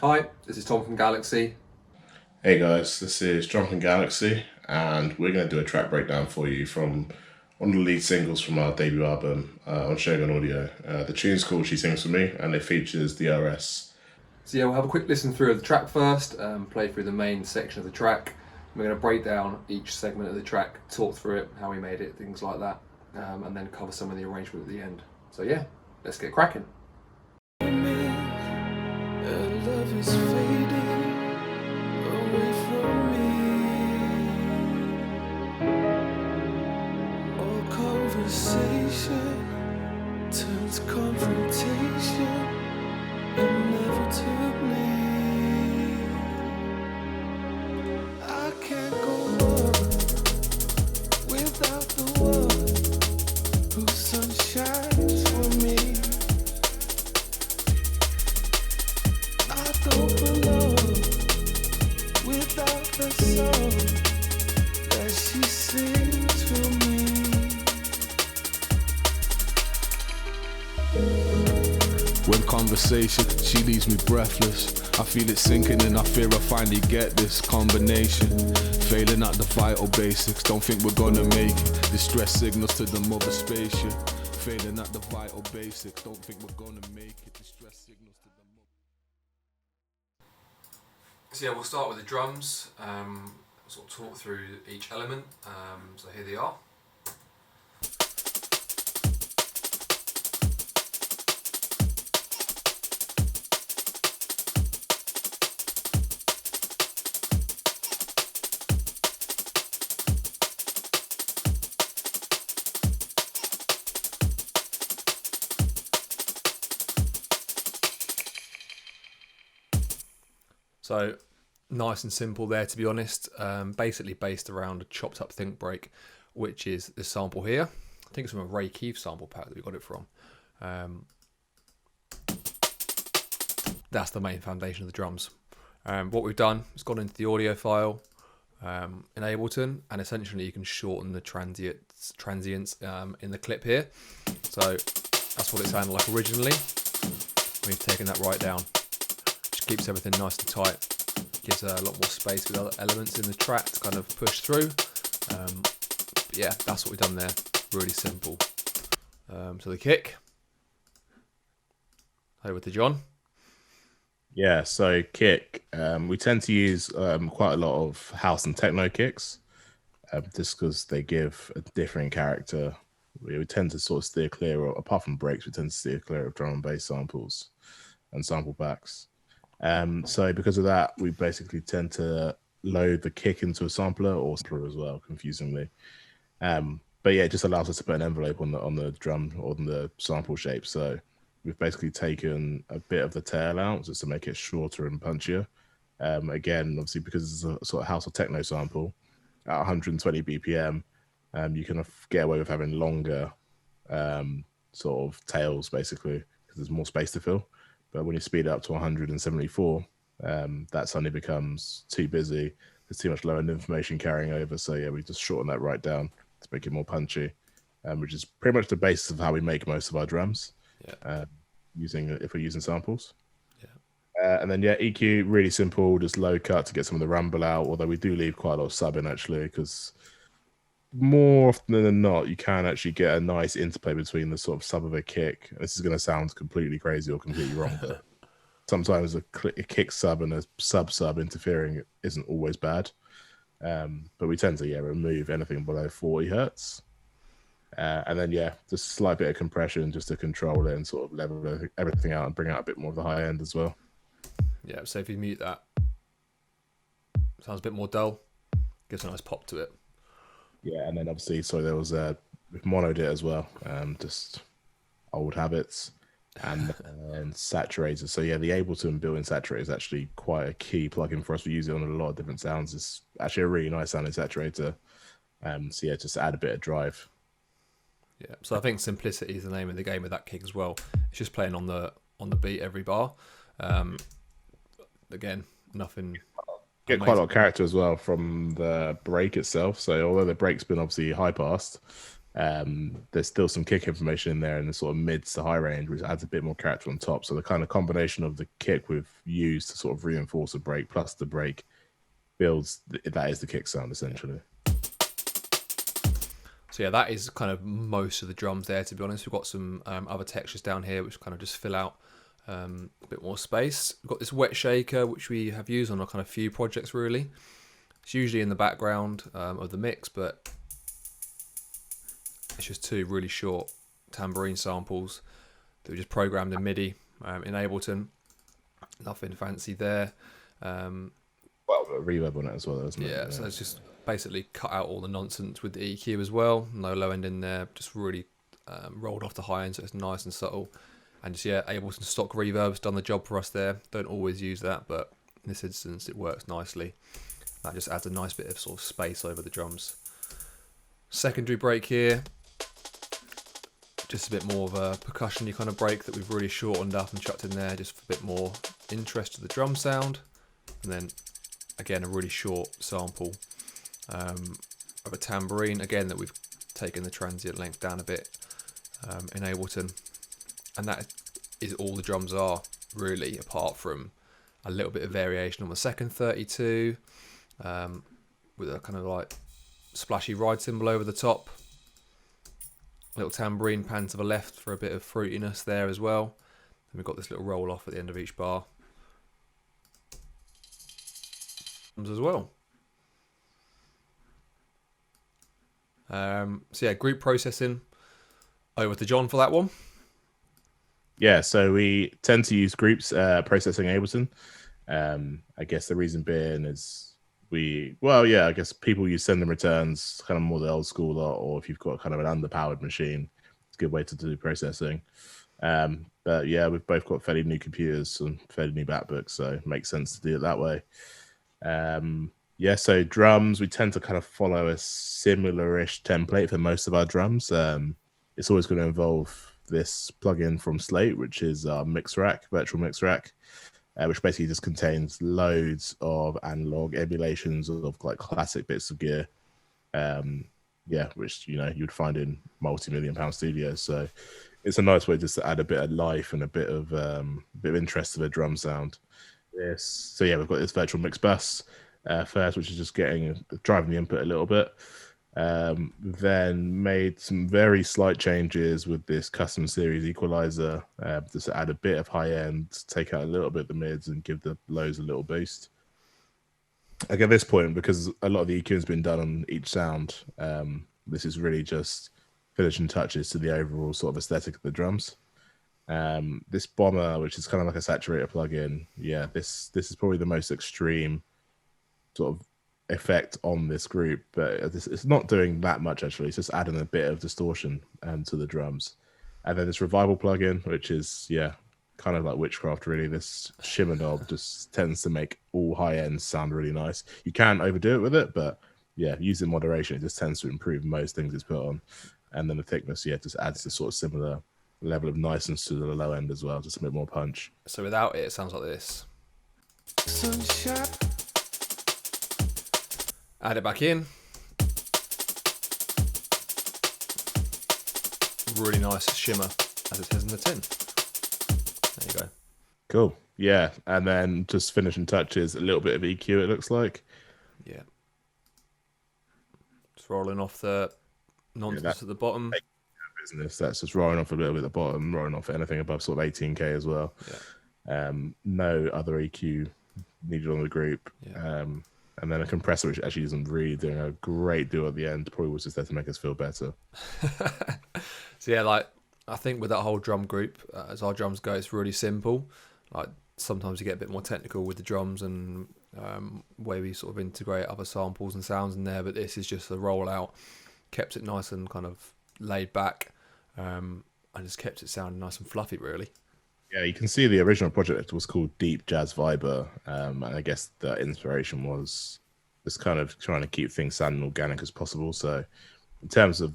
Hi, this is Tom from GLXY. Hey guys, this is John from GLXY, and we're going to do a track breakdown for you from one of the lead singles from our debut album on Shogun Audio. The tune's called She Sings For Me, and it features DRS. So yeah, we'll have a quick listen through of the track first, play through the main section of the track. We're going to break down each segment of the track, talk through it, how we made it, things like that, and then cover some of the arrangement at the end. So yeah, let's get cracking. Love is fading away from me. All conversation turns confrontation inevitably. I can't go on without the one whose sun shines for me. I don't belong without the song that she sings for me. When conversation, she leaves me breathless. I feel it sinking and I fear I finally get this combination. Failing at the vital basics, don't think we're gonna make it. Distress signals to the mother spaceship. Failing at the vital basics, don't think we're gonna make it. Distress signals to the mother. So yeah, we'll start with the drums, sort of talk through each element. So here they are. So nice and simple there, to be honest. Basically based around a chopped up think break, which is this sample here. I think it's from a Ray Keith sample pack that we got it from. That's the main foundation of the drums. What we've done is gone into the audio file in Ableton, and essentially you can shorten the transients in the clip here. So that's what it sounded like originally. We've taken that right down. Just keeps everything nice and tight. Gives a lot more space with other elements in the track to kind of push through. But yeah, that's what we've done there. Really simple. So the kick. Over to John. Yeah, so kick. We tend to use quite a lot of house and techno kicks, just because they give a different character. We tend to sort of steer clear, apart from breaks, we tend to steer clear of drum and bass samples and sample packs. So because of that, we basically tend to load the kick into a sampler or sampler as well, confusingly. But yeah, it just allows us to put an envelope on the drum or on the sample shape. So we've basically taken a bit of the tail out just to make it shorter and punchier. Again, obviously because it's a sort of house or techno sample at 120 BPM, you can get away with having longer sort of tails basically because there's more space to fill. But when you speed it up to 174, that suddenly becomes too busy. There's too much low end information carrying over. So yeah, we just shorten that right down to make it more punchy, which is pretty much the basis of how we make most of our drums. Yeah. If we're using samples. Yeah. And then yeah, EQ really simple, just low cut to get some of the rumble out. Although we do leave quite a lot of sub in actually, because more often than not, you can actually get a nice interplay between the sort of sub of a kick. This is going to sound completely crazy or completely wrong, but sometimes a kick sub and a sub interfering isn't always bad. But we tend to remove anything below 40 hertz. And then just a slight bit of compression just to control it and sort of level everything out and bring out a bit more of the high end as well. Yeah, so if you mute that, sounds a bit more dull, gives a nice pop to it. Yeah, and then obviously, so there was we've monoed it as well, just old habits, and saturator. So yeah, the Ableton built-in saturator is actually quite a key plugin for us. We use it on a lot of different sounds. It's actually a really nice sounding saturator. So yeah, just add a bit of drive. Yeah, so I think simplicity is the name of the game with that kick as well. It's just playing on the beat every bar. Again, nothing. Get quite a lot of character as well from the break itself. So although the break's been obviously high passed, There's still some kick information in there in the sort of mid to high range, which adds a bit more character on top. So the kind of combination of the kick we've used to sort of reinforce a break plus the break builds that is the kick sound essentially. So yeah, that is kind of most of the drums there, to be honest. We've got some other textures down here which kind of just fill out a bit more space. We've got this wet shaker which we have used on a kind of few projects really. It's usually in the background of the mix, but it's just two really short tambourine samples that we just programmed in MIDI in Ableton. Nothing fancy there. Well, a reverb on it as well, isn't it? Yeah, so it's just basically cut out all the nonsense with the EQ as well. No low end in there, just really rolled off the high end, so it's nice and subtle. And just, yeah, Ableton stock reverb's done the job for us there. Don't always use that, but in this instance it works nicely. That just adds a nice bit of sort of space over the drums. Secondary break here. Just a bit more of a percussion-y kind of break that we've really shortened up and chucked in there, just for a bit more interest to the drum sound. And then, again, a really short sample of a tambourine, again, that we've taken the transient length down a bit in Ableton. And that is all the drums are, really, apart from a little bit of variation on the second 32, with a kind of like splashy ride cymbal over the top. Little tambourine pan to the left for a bit of fruitiness there as well. Then we've got this little roll off at the end of each bar as well. So yeah, group processing. Over to John for that one. Yeah, so we tend to use groups processing Ableton. I guess the reason being is I guess people use send and returns, kind of more the old school lot, or if you've got kind of an underpowered machine, it's a good way to do processing. But yeah, we've both got fairly new computers and fairly new MacBooks, so it makes sense to do it that way. Yeah, so drums, we tend to kind of follow a similar-ish template for most of our drums. It's always going to involve this plugin from Slate, which is our mix rack, virtual mix rack. Which basically just contains loads of analog emulations of like classic bits of gear. Which you'd find in multi-million-pound studios. So it's a nice way just to add a bit of life and a bit of interest to the drum sound. Yes. So yeah, we've got this virtual mix bus first, which is just driving the input a little bit. Then made some very slight changes with this custom series equalizer, just to add a bit of high end, take out a little bit of the mids and give the lows a little boost. Like at this point, because a lot of the EQ has been done on each sound, this is really just finishing touches to the overall sort of aesthetic of the drums. This bomber, which is kind of like a saturator plugin, this is probably the most extreme sort of effect on this group, but it's not doing that much actually. It's just adding a bit of distortion to the drums. And then this revival plugin, which is kind of like witchcraft really. This shimmer knob just tends to make all high ends sound really nice. You can overdo it with it, but use in moderation. It just tends to improve most things it's put on. And then the thickness just adds this sort of similar level of niceness to the low end as well, just a bit more punch. So without it sounds like this. Sunshine. Add it back in. Really nice shimmer, as it says in the tin. There you go. Cool. Yeah, and then just finishing touches, a little bit of EQ, it looks like. Yeah. Just rolling off the nonsense at the bottom. Business, that's just rolling off a little bit at the bottom, rolling off anything above sort of 18K as well. Yeah. No other EQ needed on the group. Yeah. And then a compressor, which actually isn't really doing a great deal at the end, probably was just there to make us feel better. So yeah, like I think with that whole drum group, as our drums go, it's really simple. Like sometimes you get a bit more technical with the drums and way we sort of integrate other samples and sounds in there, but this is just a rollout. Kept it nice and kind of laid back, and just kept it sounding nice and fluffy, really. Yeah, you can see the original project was called Deep Jazz Viber, and I guess the inspiration was just kind of trying to keep things sounding organic as possible. So in terms of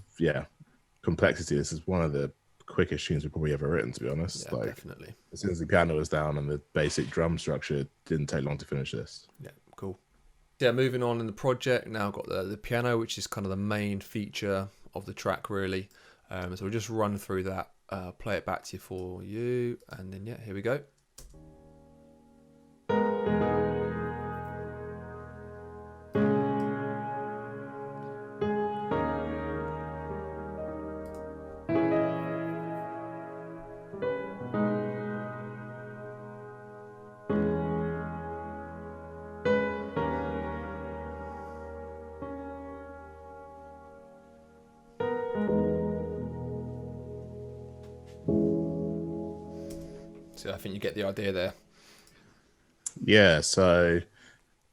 complexity, this is one of the quickest tunes we've probably ever written, to be honest. Yeah, definitely. As soon as the piano was down and the basic drum structure, it didn't take long to finish this. Yeah, cool. Yeah, moving on in the project, now I've got the piano, which is kind of the main feature of the track really. So we'll just run through that, play it back to you for you, and then yeah, here we go. So I think you get the idea there. Yeah, so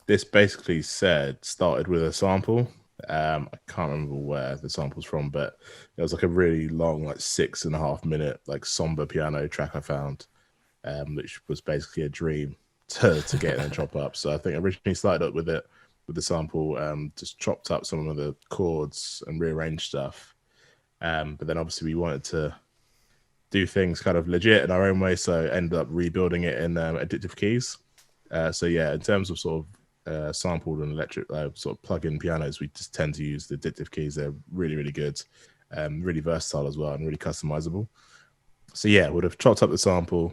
this basically started with a sample. I can't remember where the sample's from, but it was like a really long, like 6.5 minute, like somber piano track I found, which was basically a dream to get in and chop up. So I think I originally started up with it with the sample, just chopped up some of the chords and rearranged stuff. But then obviously we wanted to do things kind of legit in our own way, so ended up rebuilding it in addictive keys. So yeah, in terms of sort of sampled and electric sort of plug-in pianos, we just tend to use the addictive keys. They're really, really good, really versatile as well, and really customizable. So yeah, would have chopped up the sample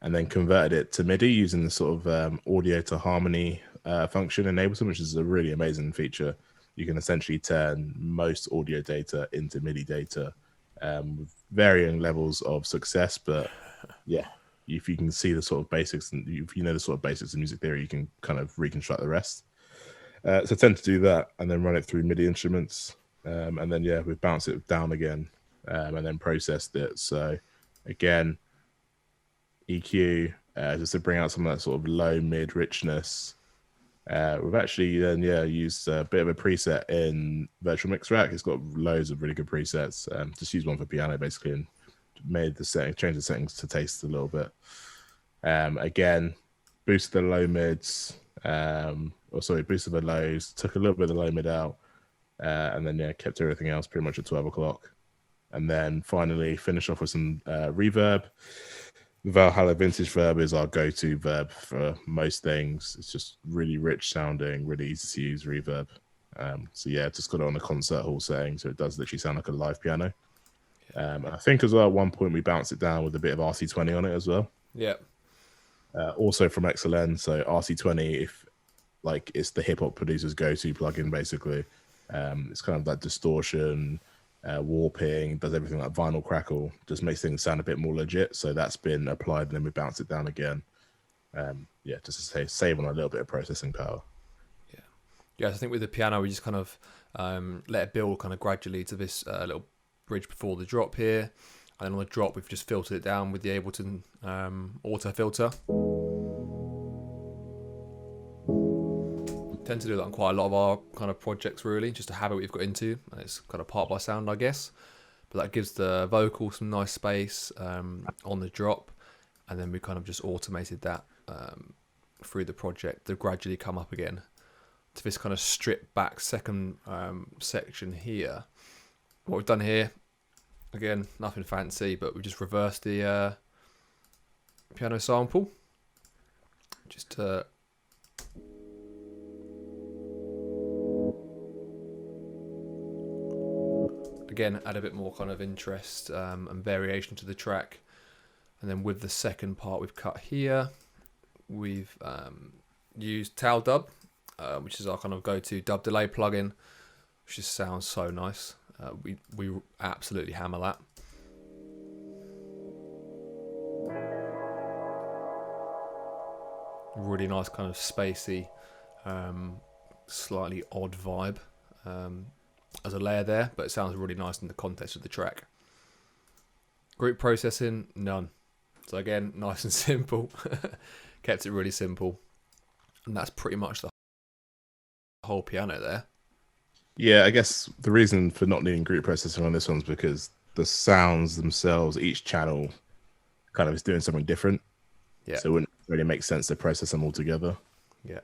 and then converted it to MIDI using the sort of audio to harmony function in Ableton, which is a really amazing feature. You can essentially turn most audio data into MIDI data with varying levels of success, but yeah, if you can see the sort of basics and if you know the sort of basics of music theory, you can kind of reconstruct the rest. So I tend to do that and then run it through MIDI instruments, and then yeah, we bounce it down again, and then processed it. So again, EQ just to bring out some of that sort of low mid richness. We've actually then used a bit of a preset in Virtual Mix Rack. It's got loads of really good presets. Just use one for piano basically, and changed the settings to taste a little bit. Again, boosted the low mids, boosted the lows, took a little bit of the low mid out, and then kept everything else pretty much at 12 o'clock. And then finally finish off with some reverb. The Valhalla Vintage Verb is our go-to verb for most things. It's just really rich sounding, really easy to use reverb. So yeah, just got it on a concert hall setting, so it does literally sound like a live piano. And I think as well at one point we bounced it down with a bit of RC20 on it as well. Yeah. Also from XLN, so RC20, if like it's the hip hop producer's go-to plugin basically. It's kind of that distortion, warping, does everything like vinyl crackle, just makes things sound a bit more legit. So that's been applied, and then we bounce it down again. Just to save on a little bit of processing power. Yeah, I think with the piano we just kind of let it build kind of gradually to this little bridge before the drop here, and then on the drop we've just filtered it down with the Ableton auto filter. Tend to do that on quite a lot of our kind of projects really, just a habit we've got into, and it's kind of part of our sound I guess, but that gives the vocal some nice space on the drop, and then we kind of just automated that through the project to gradually come up again to this kind of stripped back second section here. What we've done here, again, nothing fancy, but we just reversed the piano sample just to again add a bit more kind of interest and variation to the track. And then with the second part we've cut here, we've used Tal Dub, which is our kind of go-to dub delay plugin, which just sounds so nice. We absolutely hammer that. Really nice kind of spacey, slightly odd vibe as a layer there, but it sounds really nice in the context of the track. Group processing, none. So again, nice and simple. Kept it really simple, and that's pretty much the whole piano there. Yeah, I guess the reason for not needing group processing on this one is because the sounds themselves, each channel kind of is doing something different. Yeah. So it wouldn't really make sense to process them all together. Yeah.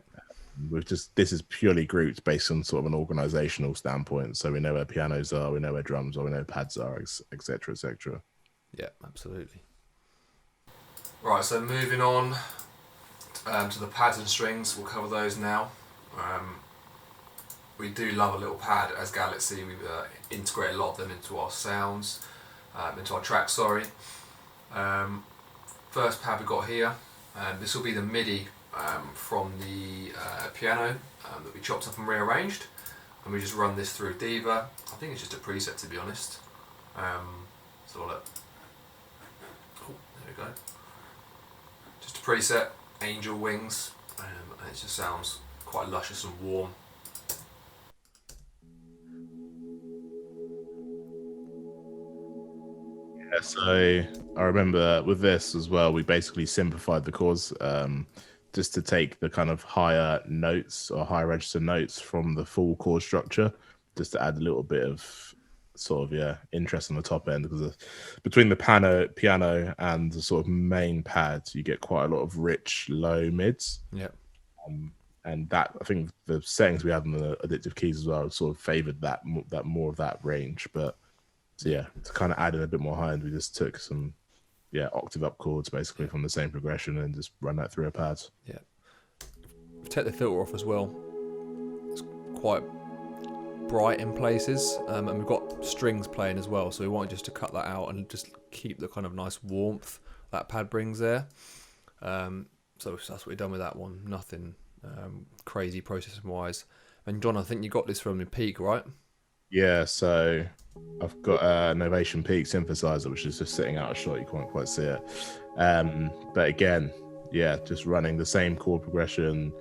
This is purely grouped based on sort of an organizational standpoint. So we know where pianos are, we know where drums are, we know where pads are, etc., etc. Yeah, absolutely. Right, so moving on to the pads and strings, we'll cover those now. we do love a little pad as GLXY. We've integrated a lot of them into our sounds, into our tracks, sorry. First pad we got here, this will be the MIDI from the piano that we chopped up and rearranged, and we just run this through Diva. I think it's just a preset, to be honest. So look, oh, there we go. Just a preset, angel wings, and it just sounds quite luscious and warm. Yeah, so I remember with this as well, we basically simplified the chords just to take the kind of higher notes or higher register notes from the full chord structure, just to add a little bit of sort of interest on the top end, because between the piano and the sort of main pad, you get quite a lot of rich low mids. Yeah. And that, I think the settings we had on the addictive keys as well sort of favored that more of that range. But so yeah, to kind of add in a bit more high end, we just took some octave up chords basically from the same progression and just run that through a pad. Yeah. Take the filter off as well. It's quite bright in places, and we've got strings playing as well, so we want just to cut that out and just keep the kind of nice warmth that pad brings there. So that's what we've done with that one. Nothing crazy processing wise. And John, I think you got this from the Peak, right? Yeah, so I've got a Novation Peak synthesizer, which is just sitting out a shot. You can't quite see it. But again, yeah, just running the same chord progression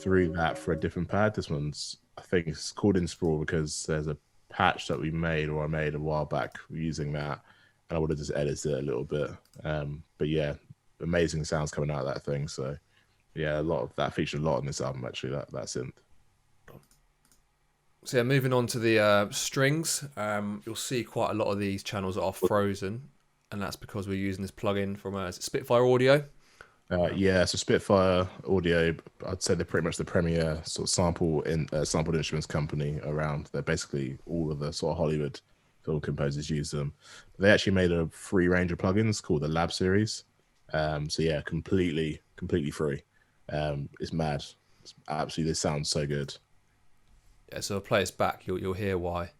through that for a different pad. This one's, I think it's called Inspiral because there's a patch that I made a while back using that, and I would have just edited it a little bit. But yeah, amazing sounds coming out of that thing. So yeah, a lot of that featured a lot on this album actually, that synth. So yeah, moving on to the strings, you'll see quite a lot of these channels are frozen, and that's because we're using this plugin from Spitfire Audio. Yeah, so Spitfire Audio, I'd say they're pretty much the premier sort of sampled instruments company around. They're basically all of the sort of Hollywood film composers use them. They actually made a free range of plugins called the Lab series. So yeah, completely free. It's mad. It's absolutely, this sounds so good. Yeah, so I'll play this back. You'll hear why.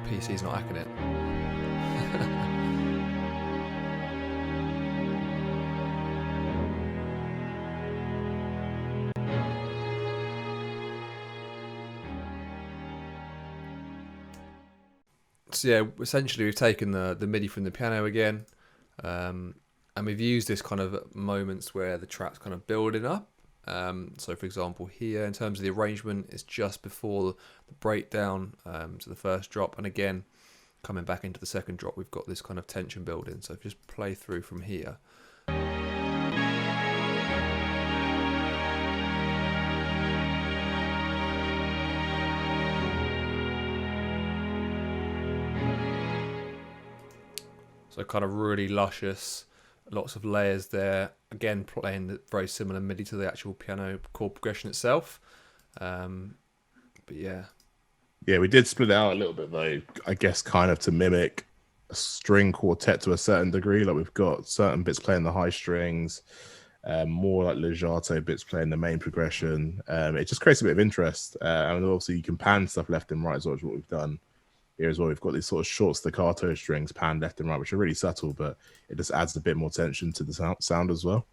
PC's not hacking it. So yeah, essentially we've taken the MIDI from the piano again, and we've used this kind of moments where the track's kind of building up. So for example here, in terms of the arrangement, it's just before the breakdown to the first drop, and again coming back into the second drop, we've got this kind of tension building. So if you just play through from here. So kind of really luscious, lots of layers there. Again, playing very similar MIDI to the actual piano chord progression itself. But yeah. Yeah, we did split it out a little bit though, I guess kind of to mimic a string quartet to a certain degree. Like we've got certain bits playing the high strings, more like legato bits playing the main progression. It just creates a bit of interest. And obviously you can pan stuff left and right as well, as what we've done here as well. We've got these sort of short staccato strings panned left and right, which are really subtle, but it just adds a bit more tension to the sound as well.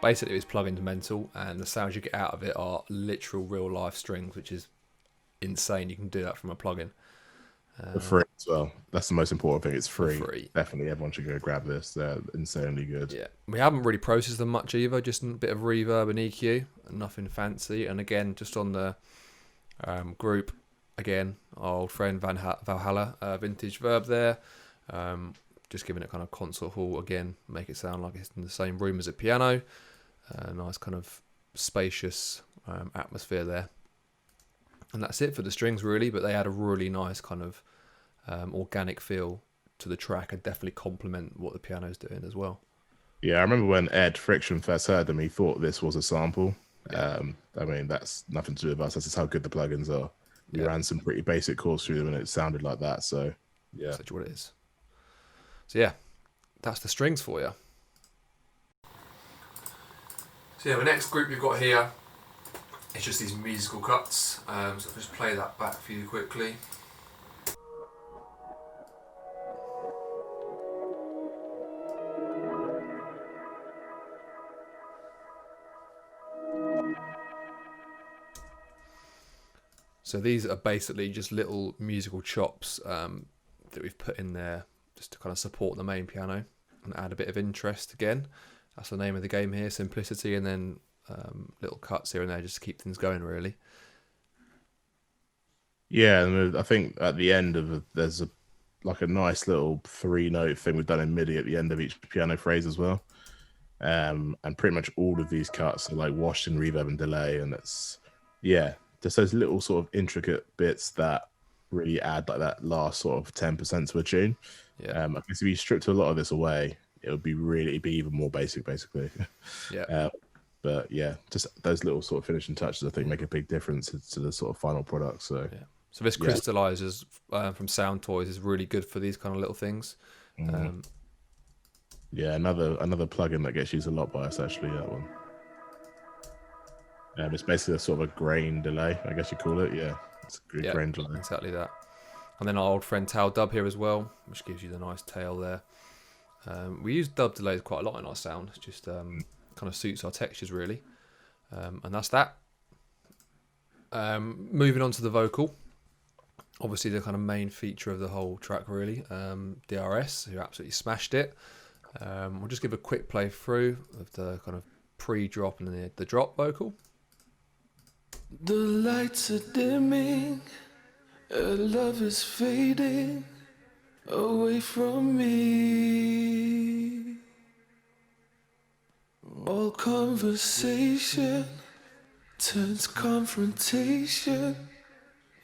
Basically, it's plug-in mental, and the sounds you get out of it are literal real-life strings, which is insane. You can do that from a plugin. For free as well. That's the most important thing. It's free. Free. Definitely, everyone should go grab this. They're insanely good. Yeah, we haven't really processed them much either. Just a bit of reverb and EQ, nothing fancy. And again, just on the group, again, our old friend Valhalla, vintage verb there. Just giving it kind of concert hall again, make it sound like it's in the same room as a piano. Nice kind of spacious atmosphere there. And that's it for the strings really, but they had a really nice kind of organic feel to the track and definitely complement what the piano's doing as well. Yeah, I remember when Ed Friction first heard them, he thought this was a sample. Yeah. I mean, that's nothing to do with us. That's just how good the plugins are. We ran some pretty basic chords through them and it sounded like that. So Yeah. That's actually what it is. So yeah, that's the strings for you. So yeah, the next group you've got here is just these musical cuts. So I'll just play that back for you quickly. So these are basically just little musical chops that we've put in there just to kind of support the main piano and add a bit of interest again. That's the name of the game here, simplicity, and then little cuts here and there just to keep things going really. Yeah, and I think at the end of there's a nice little 3-note thing we've done in MIDI at the end of each piano phrase as well. And pretty much all of these cuts are like washed in reverb and delay, and it's just those little sort of intricate bits that really add like that last sort of 10% to a tune. Yeah. I guess if you stripped a lot of this away, it'd be even more basic, basically. Yeah. But yeah, just those little sort of finishing touches, I think, make a big difference to the sort of final product. So yeah. So this crystallizers from Sound Toys is really good for these kind of little things. Yeah, another plugin that gets used a lot by us, actually, that one. It's basically a sort of a grain delay, I guess you call it. Yeah, it's a good grain delay. Exactly that. And then our old friend tail dub here as well, which gives you the nice tail there. We use dub delays quite a lot in our sound. It just kind of suits our textures really. And that's that. Moving on to the vocal. Obviously the kind of main feature of the whole track really. DRS, who absolutely smashed it. We'll just give a quick play through of the kind of pre-drop and then the drop vocal. The lights are dimming, love is fading away from me. All conversation turns confrontation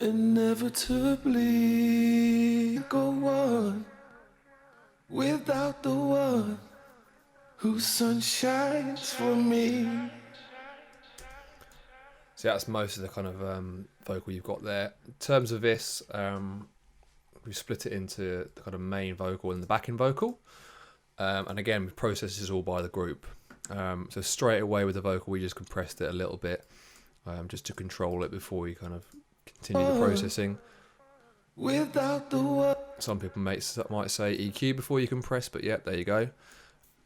inevitably. Go on without the one whose sun shines for me. So that's most of the kind of vocal you've got there. In terms of this, we split it into the kind of main vocal and the backing vocal. And again, we process this all by the group. So straight away with the vocal, we just compressed it a little bit just to control it before we kind of continue the processing. Without the one. Some people might say EQ before you compress, but yeah, there you go.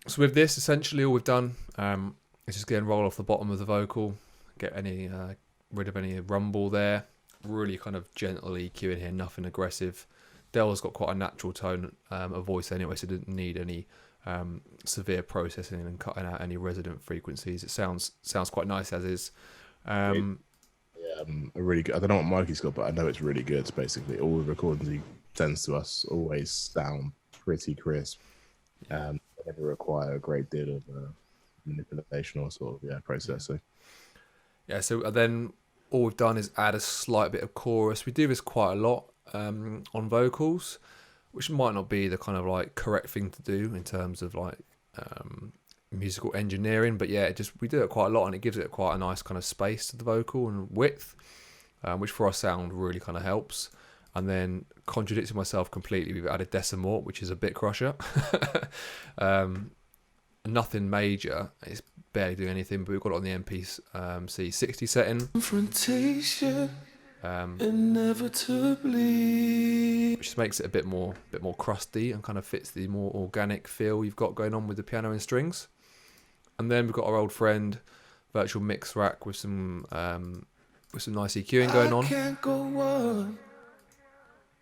So with this, essentially all we've done is just again roll off the bottom of the vocal, get any rid of any rumble there, really kind of gentle EQ in here, nothing aggressive. Del's got quite a natural tone of voice anyway, so it didn't need any severe processing and cutting out any resonant frequencies. It sounds quite nice as is. A really good. I don't know what Mikey's got, but I know it's really good. Basically, all the recordings he sends to us always sound pretty crisp. They never require a great deal of manipulation or sort of processing. Yeah. So then all we've done is add a slight bit of chorus. We do this quite a lot on vocals, which might not be the kind of like correct thing to do in terms of like musical engineering, but yeah, we do it quite a lot, and it gives it quite a nice kind of space to the vocal and width, which for our sound really kind of helps. And then, contradicting myself completely, we've added decimort, which is a bit crusher. Nothing major, it's barely doing anything, but we've got it on the MPC 60 setting. Confrontation inevitably, Which makes it a bit more crusty and kind of fits the more organic feel you've got going on with the piano and strings. And then we've got our old friend virtual mix rack with some nice EQing going on. I can't go on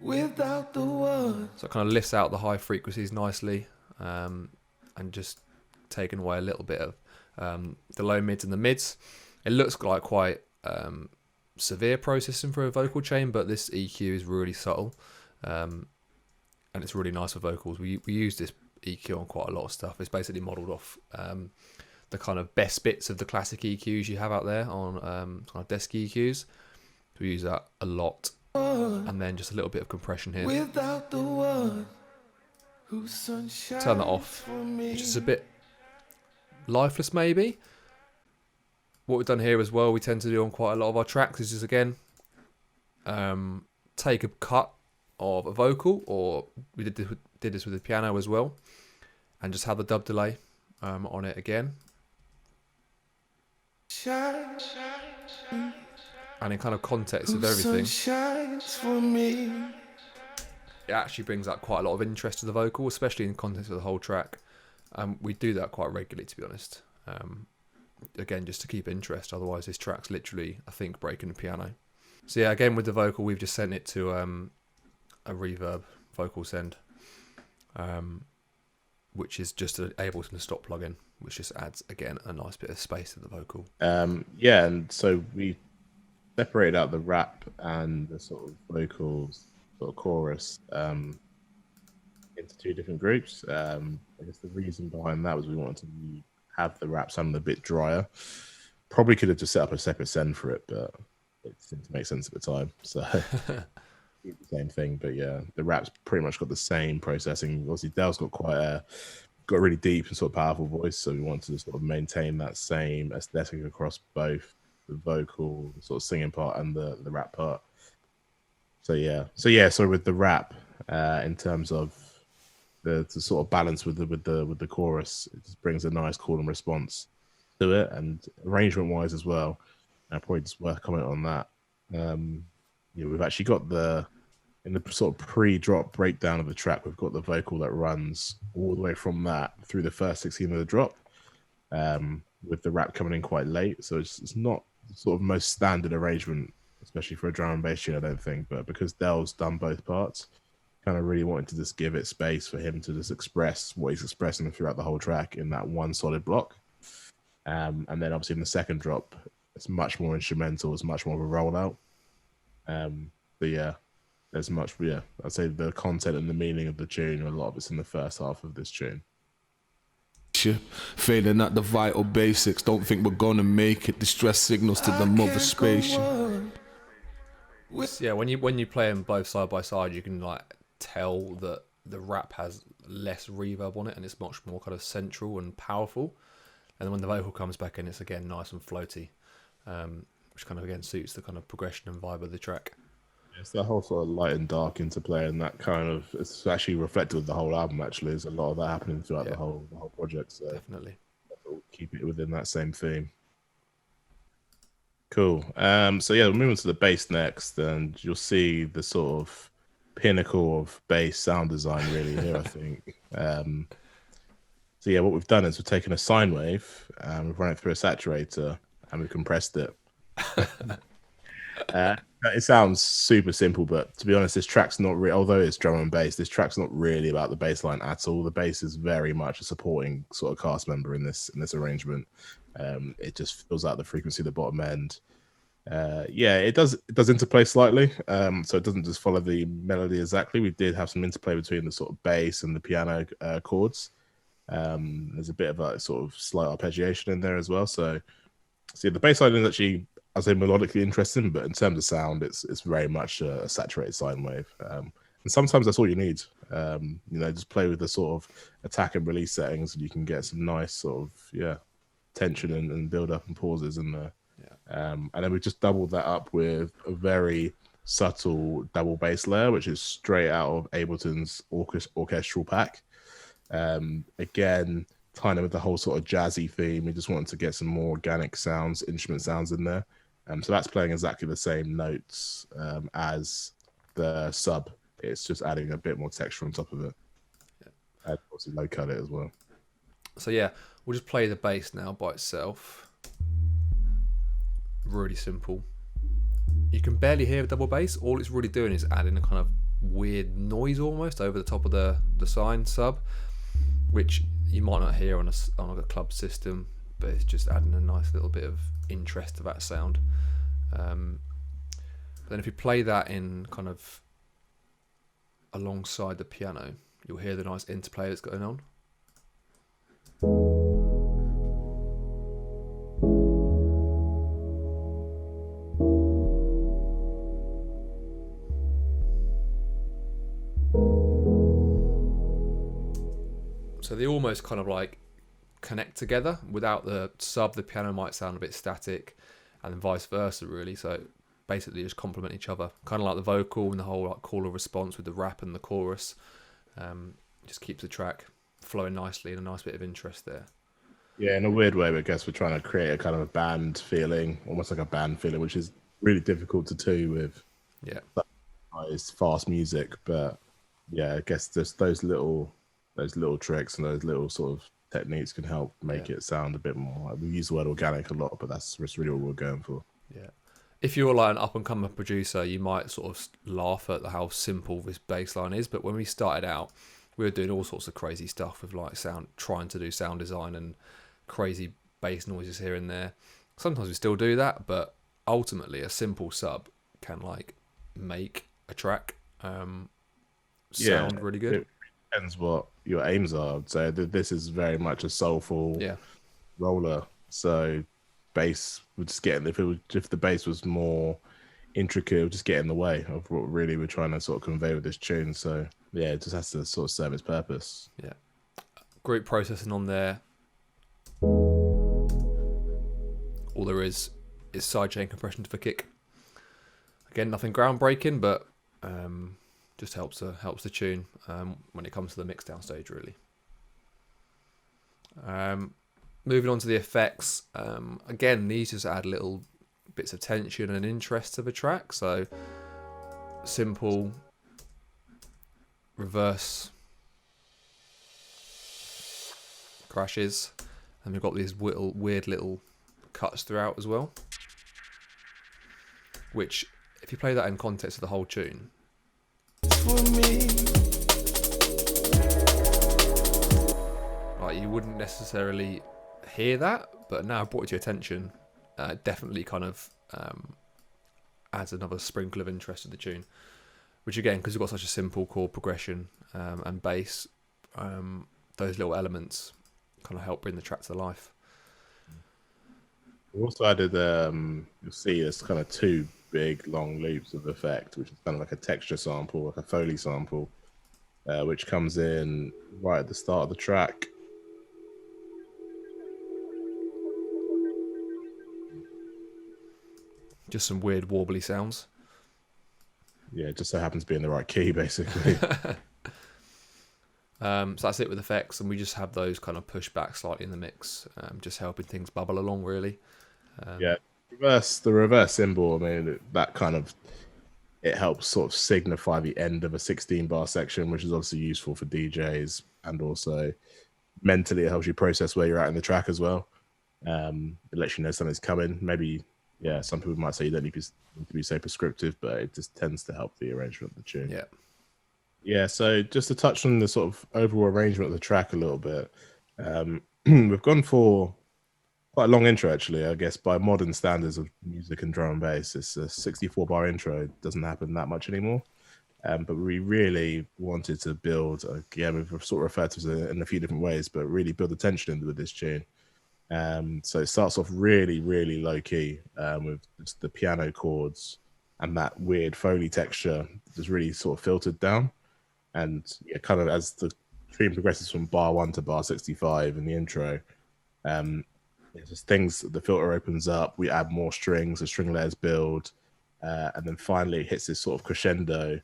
without the one. So it kind of lifts out the high frequencies nicely, and just taking away a little bit of the low mids and the mids. It looks like quite severe processing for a vocal chain, but this EQ is really subtle, and it's really nice for vocals. We use this EQ on quite a lot of stuff. It's basically modelled off the kind of best bits of the classic EQs you have out there on kind of desk EQs. We use that a lot, and then just a little bit of compression here. Without the one whose sun shines Turn that off, which is a bit lifeless maybe. What we've done here as well, we tend to do on quite a lot of our tracks, is just again take a cut of a vocal, or we did this with the piano as well, and just have the dub delay on it again. And in kind of context of everything, it actually brings up quite a lot of interest to the vocal, especially in context of the whole track. We do that quite regularly, to be honest. Again, just to keep interest. Otherwise, this track's literally, I think, breaking the piano. So yeah, again with the vocal, we've just sent it to a reverb vocal send, which is just an Ableton stop plugin, which just adds again a nice bit of space to the vocal. Yeah, and so we separated out the rap and the sort of vocals, sort of chorus, into two different groups. I guess the reason behind that was we wanted to have the rap sound a bit drier. Probably could have just set up a separate send for it, but it seemed to make sense at the time. So the same thing. But yeah, the rap's pretty much got the same processing. Obviously, Dell's got a really deep and sort of powerful voice, so we wanted to sort of maintain that same aesthetic across both the vocal, sort of singing part, and the rap part. So with the rap, in terms of the sort of balance with the chorus, it just brings a nice call and response to it, and arrangement wise as well. Probably just worth comment on that. We've actually got in the sort of pre-drop breakdown of the track, we've got the vocal that runs all the way from that through the first 16 of the drop, with the rap coming in quite late. So it's not the sort of most standard arrangement, especially for a drum and bass tune, I don't think. But because Dell's done both parts, kind of really wanted to just give it space for him to just express what he's expressing throughout the whole track in that one solid block. And then obviously in the second drop, it's much more instrumental, it's much more of a rollout. But yeah, there's much, I'd say the content and the meaning of the tune, a lot of it's in the first half of this tune. Failing at the vital basics, don't think we're gonna make it. Distress signals to the mother spaceship. Yeah, when you play them both side by side, you can like tell that the rap has less reverb on it, and it's much more kind of central and powerful. And then when the vocal comes back in, it's again nice and floaty, which kind of again suits the kind of progression and vibe of the track. It's that whole sort of light and dark interplay, and that kind of, it's actually reflected with the whole album. Actually, there's a lot of that happening throughout the whole project. So definitely, we'll keep it within that same theme. Cool. So yeah, we're moving to the bass next, and you'll see the sort of pinnacle of bass sound design really here, I think. So yeah, what we've done is we've taken a sine wave and we've run it through a saturator and we've compressed it. It sounds super simple, but to be honest, this track's not really, although it's drum and bass, this track's not really about the bass line at all. The bass is very much a supporting sort of cast member in this arrangement. It just fills out the frequency of the bottom end. It does interplay slightly, so it doesn't just follow the melody exactly. We did have some interplay between the sort of bass and the piano chords. There's a bit of a sort of slight arpeggiation in there as well. So the bass line is actually, I'd say, melodically interesting, but in terms of sound, it's very much a saturated sine wave. And sometimes that's all you need. Just play with the sort of attack and release settings, and you can get some nice sort of tension and build up and pauses in there. And then we just doubled that up with a very subtle double bass layer, which is straight out of Ableton's orchestral pack. Again, kind of with the whole sort of jazzy theme, we just wanted to get some more organic sounds, instrument sounds in there. So that's playing exactly the same notes as the sub. It's just adding a bit more texture on top of it. And obviously low cut it as well. So yeah, we'll just play the bass now by itself. Really simple. You can barely hear a double bass. All it's really doing is adding a kind of weird noise almost over the top of the sine sub, which you might not hear on a club system, but it's just adding a nice little bit of interest to that sound. Then if you play that in kind of alongside the piano, you'll hear the nice interplay that's going on. So they almost kind of like connect together. Without the sub, the piano might sound a bit static, and then vice versa really. So basically just complement each other, kind of like the vocal and the whole like call and response with the rap and the chorus. Just keeps the track flowing nicely and a nice bit of interest there. Yeah, in a weird way, I guess we're trying to create a kind of a band feeling, almost like a band feeling, which is really difficult to do with fast music. But yeah, I guess just those little tricks and those little sort of techniques can help make it sound a bit more. Like, we use the word organic a lot, but that's really what we're going for. Yeah. If you're like an up and coming producer, you might sort of laugh at how simple this bass line is. But when we started out, we were doing all sorts of crazy stuff with like trying to do sound design and crazy bass noises here and there. Sometimes we still do that, but ultimately a simple sub can like make a track sound really good. It depends what your aims are. I'd say that this is very much a soulful roller. So bass would just get if the bass was more intricate, it would just get in the way of what really we're trying to sort of convey with this tune. So yeah, it just has to sort of serve its purpose. Yeah. Group processing on there. All there is sidechain compression for kick. Again, nothing groundbreaking, but just helps the tune when it comes to the mixdown stage, really. Moving on to the effects. Again, these just add little bits of tension and interest to the track. So simple reverse crashes, and we've got these weird little cuts throughout as well, which if you play that in context of the whole tune, like, you wouldn't necessarily hear that, but now I brought it to your attention, definitely kind of adds another sprinkle of interest to the tune, which again, because we've got such a simple chord progression and bass, those little elements kind of help bring the track to life. We also added, you'll see there's kind of two big long loops of effect, which is kind of like a texture sample, like a Foley sample, which comes in right at the start of the track. Just some weird warbly sounds. Yeah, it just so happens to be in the right key, basically. So that's it with effects, and we just have those kind of push back slightly in the mix, just helping things bubble along, really. The reverse cymbal, I mean, that kind of, it helps sort of signify the end of a 16-bar section, which is obviously useful for DJs, and also mentally it helps you process where you're at in the track as well. It lets you know something's coming. Maybe, some people might say you don't need to be so prescriptive, but it just tends to help the arrangement of the tune. Yeah, so just to touch on the sort of overall arrangement of the track a little bit, we've gone for quite a long intro, actually, I guess, by modern standards of music and drum and bass. It's a 64-bar intro. It doesn't happen that much anymore. But we really wanted to build, again, we've sort of referred to it in a few different ways, but really build the tension with this tune. So it starts off really, really low-key with just the piano chords and that weird Foley texture just really sort of filtered down. And kind of as the tune progresses from bar 1 to bar 65 in the intro, just things, the filter opens up, we add more strings, the string layers build, and then finally it hits this sort of crescendo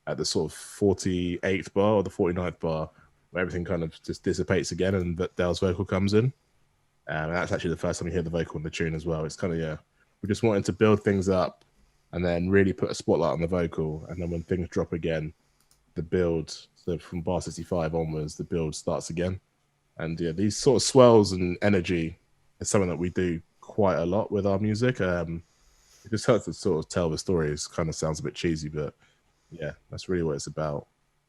at the sort of 48th bar or the 49th bar, where everything kind of just dissipates again and Dale's vocal comes in. And that's actually the first time you hear the vocal in the tune as well. It's kind of, we just wanted to build things up and then really put a spotlight on the vocal. And then when things drop again, the build, so from bar 65 onwards, the build starts again. And these sort of swells and energy is something that we do quite a lot with our music. It just helps to sort of tell the story. It kind of sounds a bit cheesy, but that's really what it's about.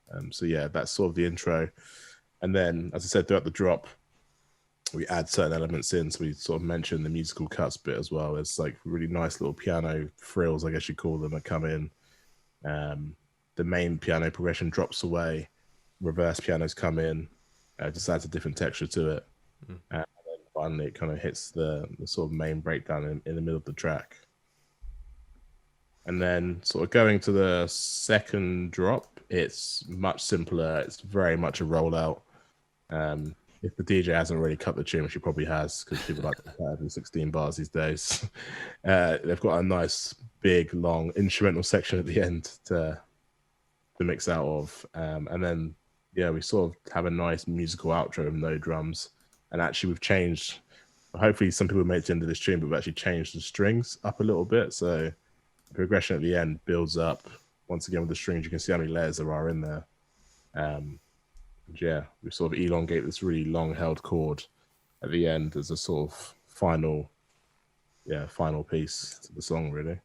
That's sort of the intro. And then, as I said, throughout the drop, we add certain elements in. So we sort of mention the musical cuts bit as well. There's like really nice little piano frills, I guess you call them, that come in. The main piano progression drops away. Reverse pianos come in. Just adds a different texture to it. And then finally it kind of hits the sort of main breakdown in the middle of the track. And then sort of going to the second drop, it's much simpler. It's very much a rollout. If the DJ hasn't already cut the tune, which he probably has, because people like to cut every 16 bars these days, they've got a nice big long instrumental section at the end to mix out of, and then we sort of have a nice musical outro with no drums. And actually we've changed, hopefully some people made it to the end of this tune, but we've actually changed the strings up a little bit, so the progression at the end builds up once again with the strings. You can see how many layers there are in there. We sort of elongate this really long held chord at the end as a sort of final piece to the song, really.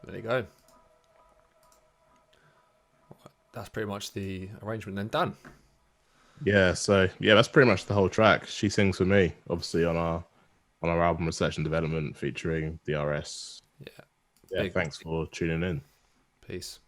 There you go. That's pretty much the arrangement then done. Yeah, so that's pretty much the whole track. She Sings For Me, obviously on our album Research and Development featuring DRS. Yeah. Thanks for tuning in. Peace.